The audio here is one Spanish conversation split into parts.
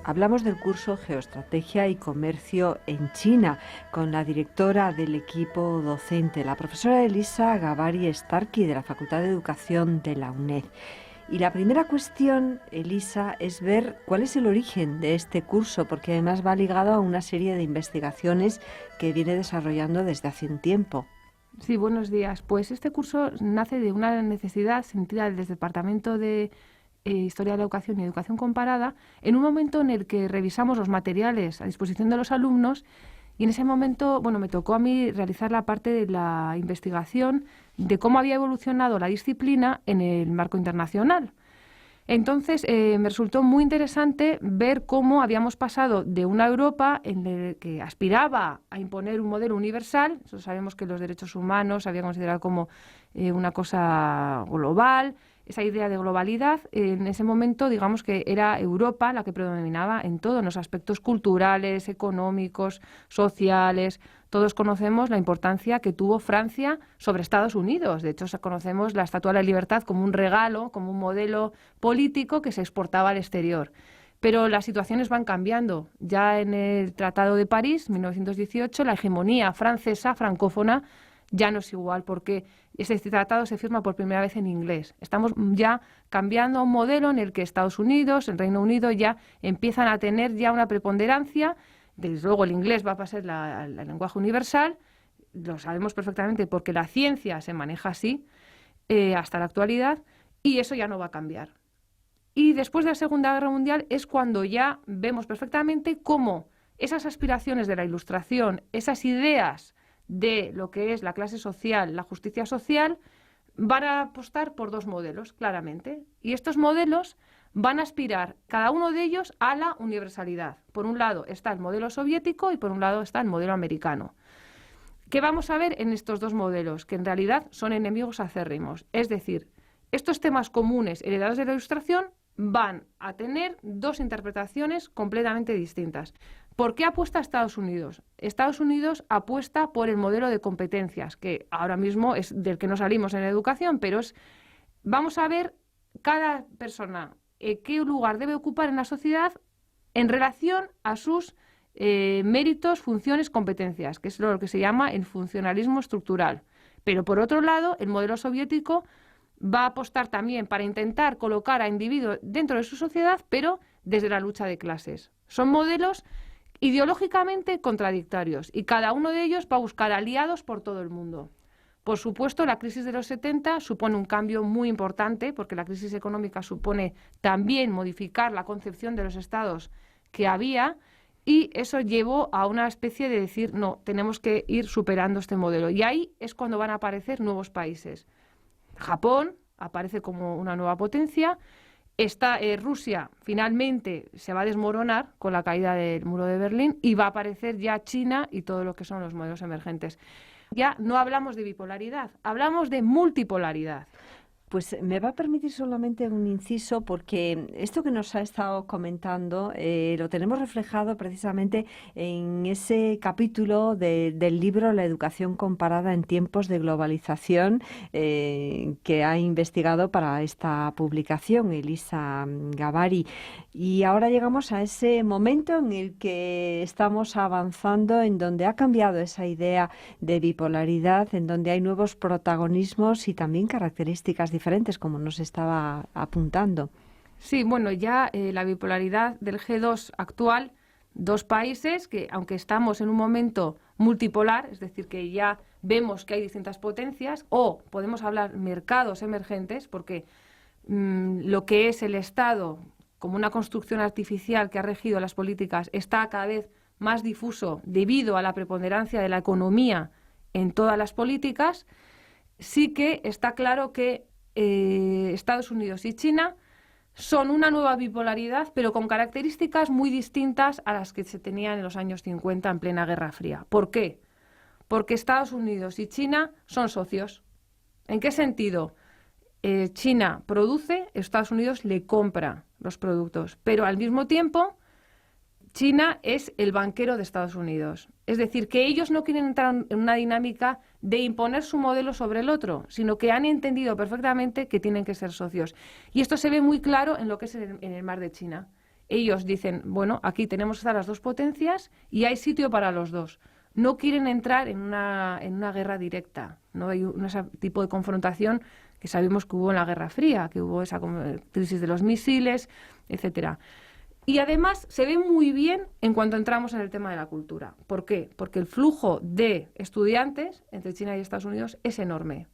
Hablamos del curso Geoestrategia y Comercio en China con la directora del equipo docente, la profesora Elisa Gavari Starkey de la Facultad de Educación de la UNED. Y la primera cuestión, Elisa, es ver cuál es el origen de este curso, porque además va ligado a una serie de investigaciones que viene desarrollando desde hace un tiempo. Sí, buenos días. Pues este curso nace de una necesidad sentida desde el Departamento de Historia de la Educación y Educación Comparada, en un momento en el que revisamos los materiales a disposición de los alumnos, y en ese momento, me tocó a mí realizar la parte de la investigación de cómo había evolucionado la disciplina en el marco internacional. Entonces, me resultó muy interesante ver cómo habíamos pasado de una Europa en la que aspiraba a imponer un modelo universal. Nosotros sabemos que los derechos humanos se había considerado como una cosa global. Esa idea de globalidad, en ese momento, digamos que era Europa la que predominaba en todo, en los aspectos culturales, económicos, sociales. Todos conocemos la importancia que tuvo Francia sobre Estados Unidos. De hecho, conocemos la Estatua de la Libertad como un regalo, como un modelo político que se exportaba al exterior. Pero las situaciones van cambiando. Ya en el Tratado de París, 1918, la hegemonía francesa, francófona, ya no es igual, porque ese tratado se firma por primera vez en inglés. Estamos ya cambiando a un modelo en el que Estados Unidos, el Reino Unido, ya empiezan a tener ya una preponderancia. Desde luego el inglés va a pasar el lenguaje universal, lo sabemos perfectamente porque la ciencia se maneja así hasta la actualidad, y eso ya no va a cambiar. Y después de la Segunda Guerra Mundial es cuando ya vemos perfectamente cómo esas aspiraciones de la Ilustración, esas ideas de lo que es la clase social, la justicia social, van a apostar por dos modelos, claramente. Y estos modelos van a aspirar, cada uno de ellos, a la universalidad. Por un lado está el modelo soviético y por un lado está el modelo americano. ¿Qué vamos a ver en estos dos modelos? Que en realidad son enemigos acérrimos. Es decir, estos temas comunes heredados de la Ilustración van a tener dos interpretaciones completamente distintas. ¿Por qué apuesta Estados Unidos? Estados Unidos apuesta por el modelo de competencias, que ahora mismo es del que no salimos en la educación, pero vamos a ver cada persona qué lugar debe ocupar en la sociedad en relación a sus méritos, funciones, competencias, que es lo que se llama el funcionalismo estructural. Pero por otro lado, el modelo soviético va a apostar también para intentar colocar a individuos dentro de su sociedad, pero desde la lucha de clases. Son modelos ideológicamente contradictorios y cada uno de ellos va a buscar aliados por todo el mundo. Por supuesto, la crisis de los 70 supone un cambio muy importante, porque la crisis económica supone también modificar la concepción de los estados que había, y eso llevó a una especie de decir, no, tenemos que ir superando este modelo. Y ahí es cuando van a aparecer nuevos países. Japón aparece como una nueva potencia. Rusia finalmente se va a desmoronar con la caída del muro de Berlín y va a aparecer ya China y todo lo que son los modelos emergentes. Ya no hablamos de bipolaridad, hablamos de multipolaridad. Pues me va a permitir solamente un inciso, porque esto que nos ha estado comentando lo tenemos reflejado precisamente en ese capítulo del libro La educación comparada en tiempos de globalización que ha investigado para esta publicación Elisa Gavari. Y ahora llegamos a ese momento en el que estamos avanzando, en donde ha cambiado esa idea de bipolaridad, en donde hay nuevos protagonismos y también características diferentes, como nos estaba apuntando. Sí, bueno, ya la bipolaridad del G2 actual, dos países que, aunque estamos en un momento multipolar, es decir, que ya vemos que hay distintas potencias, o podemos hablar mercados emergentes, porque lo que es el Estado como una construcción artificial que ha regido las políticas está cada vez más difuso debido a la preponderancia de la economía en todas las políticas. Sí que está claro que Estados Unidos y China son una nueva bipolaridad, pero con características muy distintas a las que se tenían en los años 50 en plena Guerra Fría. ¿Por qué? Porque Estados Unidos y China son socios. ¿En qué sentido? China produce, Estados Unidos le compra los productos, pero al mismo tiempo China es el banquero de Estados Unidos. Es decir, que ellos no quieren entrar en una dinámica de imponer su modelo sobre el otro, sino que han entendido perfectamente que tienen que ser socios. Y esto se ve muy claro en lo que es en el mar de China. Ellos dicen, bueno, aquí tenemos que estar las dos potencias y hay sitio para los dos. No quieren entrar en una guerra directa. No hay ese tipo de confrontación que sabemos que hubo en la Guerra Fría, que hubo esa crisis de los misiles, etcétera. Y además se ve muy bien en cuanto entramos en el tema de la cultura. ¿Por qué? Porque el flujo de estudiantes entre China y Estados Unidos es enorme.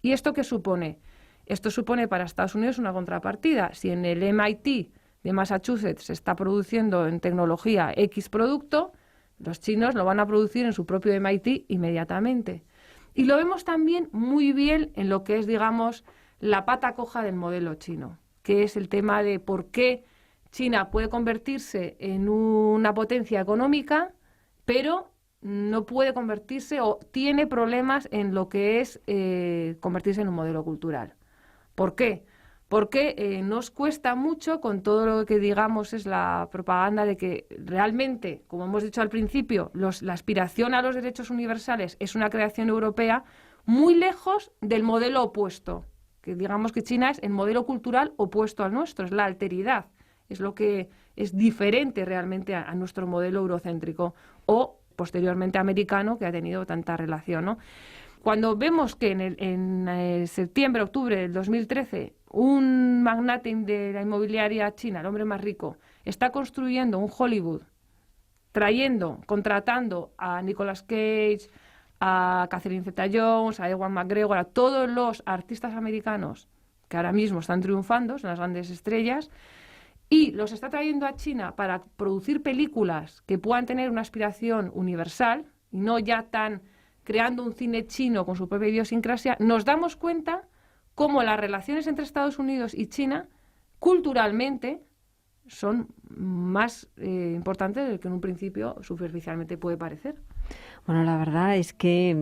¿Y esto qué supone? Esto supone para Estados Unidos una contrapartida. Si en el MIT de Massachusetts se está produciendo en tecnología X producto, los chinos lo van a producir en su propio MIT inmediatamente. Y lo vemos también muy bien en lo que es, digamos, la pata coja del modelo chino, que es el tema de por qué China puede convertirse en una potencia económica, pero no puede convertirse o tiene problemas en lo que es convertirse en un modelo cultural. ¿Por qué? Porque nos cuesta mucho con todo lo que digamos es la propaganda de que realmente, como hemos dicho al principio, la aspiración a los derechos universales es una creación europea muy lejos del modelo opuesto, que digamos que China es el modelo cultural opuesto al nuestro, es la alteridad, es lo que es diferente realmente a nuestro modelo eurocéntrico o posteriormente americano que ha tenido tanta relación, ¿no? Cuando vemos que en septiembre, octubre del 2013, un magnate de la inmobiliaria china, el hombre más rico, está construyendo un Hollywood, contratando a Nicolas Cage, a Catherine Zeta-Jones, a Ewan McGregor, a todos los artistas americanos que ahora mismo están triunfando, son las grandes estrellas, y los está trayendo a China para producir películas que puedan tener una aspiración universal y no ya tan creando un cine chino con su propia idiosincrasia, nos damos cuenta cómo las relaciones entre Estados Unidos y China culturalmente son más importantes de lo que en un principio superficialmente puede parecer. Bueno, la verdad es que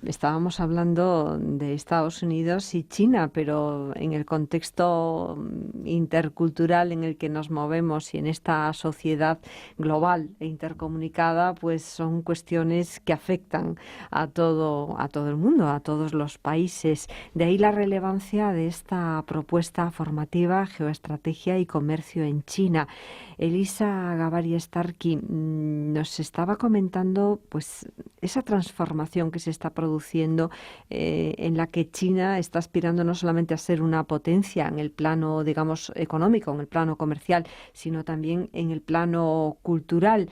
estábamos hablando de Estados Unidos y China, pero en el contexto intercultural en el que nos movemos y en esta sociedad global e intercomunicada, pues son cuestiones que afectan a todo el mundo, a todos los países. De ahí la relevancia de esta propuesta formativa, Geoestrategia y Comercio en China. Elisa Gavari-Starkey nos estaba comentando pues esa transformación que se está produciendo en la que China está aspirando no solamente a ser una potencia en el plano, digamos, económico, en el plano comercial, sino también en el plano cultural.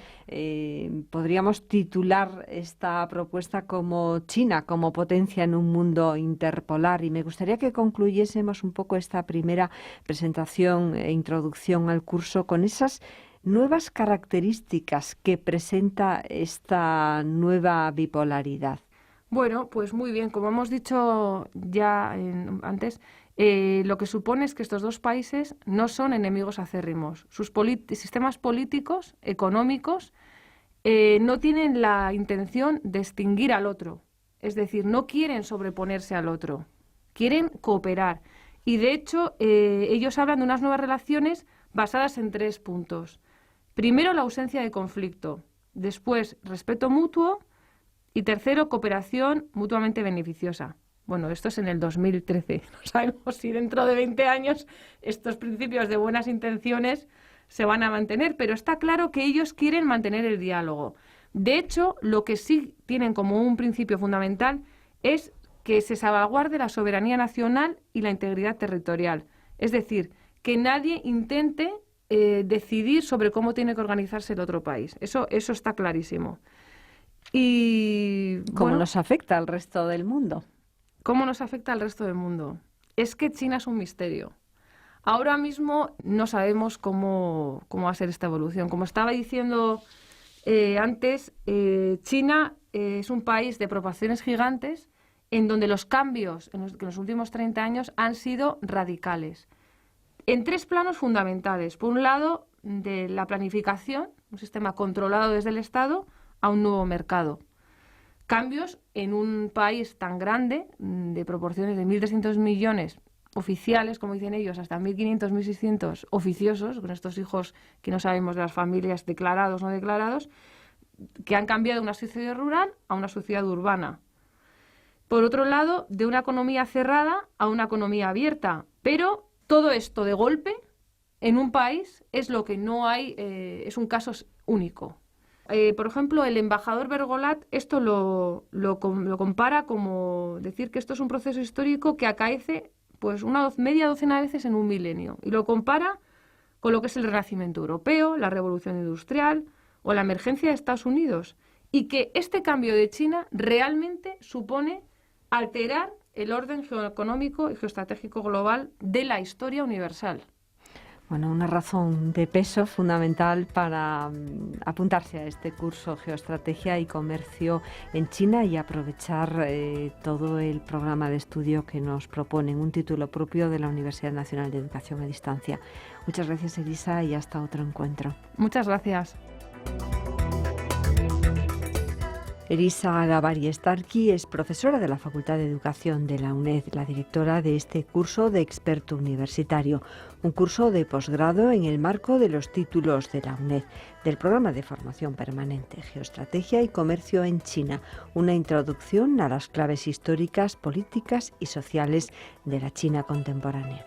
Podríamos titular esta propuesta como China, como potencia en un mundo interpolar. Y me gustaría que concluyésemos un poco esta primera presentación e introducción al curso con esas nuevas características que presenta esta nueva bipolaridad. Bueno, pues muy bien, como hemos dicho ya antes, lo que supone es que estos dos países no son enemigos acérrimos. Sus sistemas políticos, económicos, no tienen la intención de extinguir al otro. Es decir, no quieren sobreponerse al otro, quieren cooperar. Y de hecho, ellos hablan de unas nuevas relaciones basadas en 3 puntos. Primero, la ausencia de conflicto. Después, respeto mutuo. Y tercero, cooperación mutuamente beneficiosa. Bueno, esto es en el 2013. No sabemos si dentro de 20 años estos principios de buenas intenciones se van a mantener, pero está claro que ellos quieren mantener el diálogo. De hecho, lo que sí tienen como un principio fundamental es que se salvaguarde la soberanía nacional y la integridad territorial. Es decir, que nadie intente decidir sobre cómo tiene que organizarse el otro país. Eso está clarísimo. Y ¿Cómo nos afecta al resto del mundo? ¿Cómo nos afecta al resto del mundo? Es que China es un misterio. Ahora mismo no sabemos cómo va a ser esta evolución. Como estaba diciendo antes, China es un país de proporciones gigantes en donde los cambios en los últimos 30 años han sido radicales. En 3 planos fundamentales. Por un lado, de la planificación, un sistema controlado desde el Estado, a un nuevo mercado. Cambios en un país tan grande, de proporciones de 1.300 millones oficiales, como dicen ellos, hasta 1.500, 1.600 oficiosos, con estos hijos que no sabemos de las familias declarados o no declarados, que han cambiado de una sociedad rural a una sociedad urbana. Por otro lado, de una economía cerrada a una economía abierta. Pero todo esto de golpe en un país es lo que no hay, es un caso único. Por ejemplo, el embajador Bergolat esto lo compara como decir que esto es un proceso histórico que acaece pues una media docena de veces en un milenio, y lo compara con lo que es el Renacimiento europeo, la Revolución Industrial o la emergencia de Estados Unidos, y que este cambio de China realmente supone alterar el orden geoeconómico y geoestratégico global de la historia universal. Bueno, una razón de peso fundamental para apuntarse a este curso Geoestrategia y Comercio en China y aprovechar todo el programa de estudio que nos proponen, un título propio de la Universidad Nacional de Educación a Distancia. Muchas gracias, Elisa, y hasta otro encuentro. Muchas gracias. Elisa Gavari Starkey es profesora de la Facultad de Educación de la UNED, la directora de este curso de experto universitario, un curso de posgrado en el marco de los títulos de la UNED, del programa de formación permanente Geoestrategia y Comercio en China, una introducción a las claves históricas, políticas y sociales de la China contemporánea.